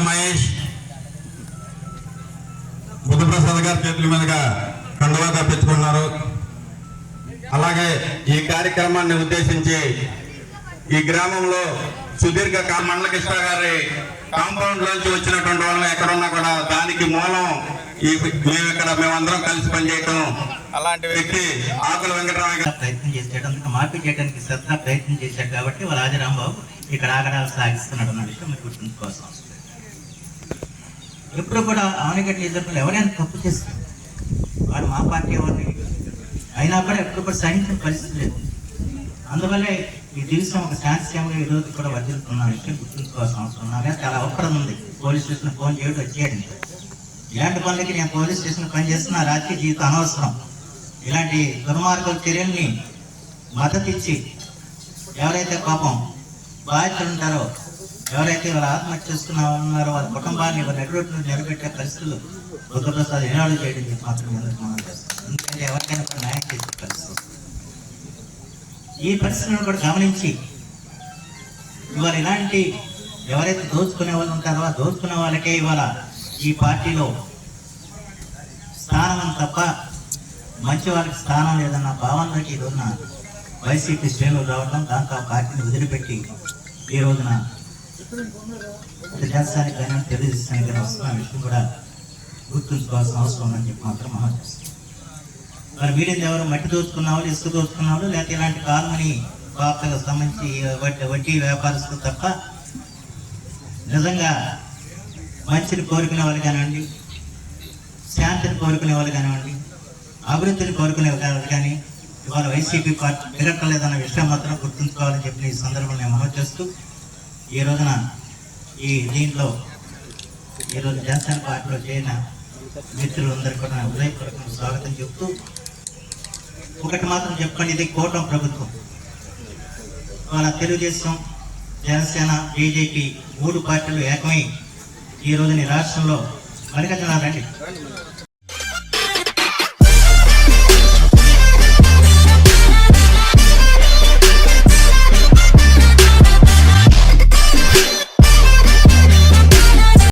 మహేష్ బుద్ధప్రసాద్ గారి చేతుల మీదుగా కండువా కప్పించుకున్నారు. అలాగే ఈ కార్యక్రమాన్ని ఉద్దేశించి ఈ గ్రామంలో సుదీర్ఘ మండల కృష్ణ గారి కాంపౌండ్ లోంచి వచ్చినటువంటి వాళ్ళని ఎక్కడున్నా కూడా దానికి మూలం మేమందరం కలిసి పనిచేయటం. అలాంటి వ్యక్తి ఆకుల వెంకటరామయ్య ప్రయత్నం చేశాడు, అందుకు మార్పు చేయడానికి శ్రద్ధ ప్రయత్నం చేశాడు కాబట్టి వాళ్ళ రాజరాంబాబు ఇక్కడ ఆగడాలు సాగిస్తున్నాడు అన్న విషయం మీరు గుర్తుంచుకోవాల్సిన అవసరం. ఎప్పుడు కూడా ఆనగడ్డ నిజంలో ఎవరైనా తప్పు చేస్తారు వాడు మా పార్టీ వాళ్ళని అయినా కూడా ఎప్పుడు కూడా సహించిన పరిస్థితి లేదు. అందువల్లే ఈ డివిజన్ ఒక శాంతిసేమగా ఈరోజు కూడా వర్ధిల్లుతున్న విషయం గుర్తుంచుకోవాల్సిన అవసరం. నాకే చాలా అవసరం ఉంది పోలీస్ స్టేషన్ ఫోన్ చేయడం వచ్చేయండి. ఇలాంటి పనులకి నేను పోలీస్ స్టేషన్ పని చేస్తున్న రాజకీయ జీవితం అనవసరం. ఇలాంటి దుర్మార్గ చర్యల్ని మద్దతు ఇచ్చి ఎవరైతే పాపం బాధితులు ఉంటారో, ఎవరైతే వాళ్ళ ఆత్మహత్య చేసుకున్నారో వాళ్ళ కుటుంబాన్ని నిలబెట్టే పరిస్థితులు బుద్ధప్రసాద్ ఎనాడు చేయడం మాత్రం మనం చేస్తాం. ఎందుకంటే ఎవరికైనా కూడా న్యాయం చేసే పరిస్థితి. ఈ పరిస్థితులను కూడా గమనించి ఇవాళ ఇలాంటి ఎవరైతే దోచుకునే వాళ్ళు ఉంటారో ఆ దోచుకునే వాళ్ళకే ఇవాళ ఈ పార్టీలో స్థానం తప్ప మంచి వాళ్ళకి స్థానం లేదన్న భావనలోకి ఈ రోజున వైసీపీ శ్రేణులు రావడం, దాంతో ఆ పార్టీని వదిలిపెట్టి ఈ రోజున జనసేనకి కానీ తెలుగుదేశానికి కానీ వస్తున్న విషయం కూడా గుర్తుంచుకోవాల్సిన అవసరం ఉందని చెప్పి మాత్రం మనం చేస్తాం. మరి వీళ్ళని ఎవరు మట్టి దోచుకున్న వాళ్ళు, ఇసుక దోచుకున్న వాళ్ళు, లేకపోతే ఇలాంటి కాలమని వార్తకు సంబంధించి వడ్డీ వ్యాపారస్తులు తప్ప నిజంగా మంచిని కోరుకునే వాళ్ళు కానివ్వండి, శాంతిని కోరుకునే వాళ్ళు కానివ్వండి, అభివృద్ధిని కోరుకునే వాళ్ళు కానీ ఇవాళ వైసీపీ పార్టీ తిరగలేదన్న విషయం మాత్రం గుర్తుంచుకోవాలని చెప్పిన ఈ సందర్భంలో నేను మనవి చేస్తూ ఈ రోజున దీంట్లో ఈరోజు జనసేన పార్టీలో చేరిన మిత్రులందరికీ కూడా హృదయపూర్వకంగా స్వాగతం చెప్తూ ఒకటి మాత్రం చెప్పండి, ఇది కూటమి ప్రభుత్వం. ఇవాళ తెలుగుదేశం, జనసేన, బీజేపీ 3 పార్టీలు ఏకమై ఈ రోజున రాష్ట్రంలో మరిగజనాలండి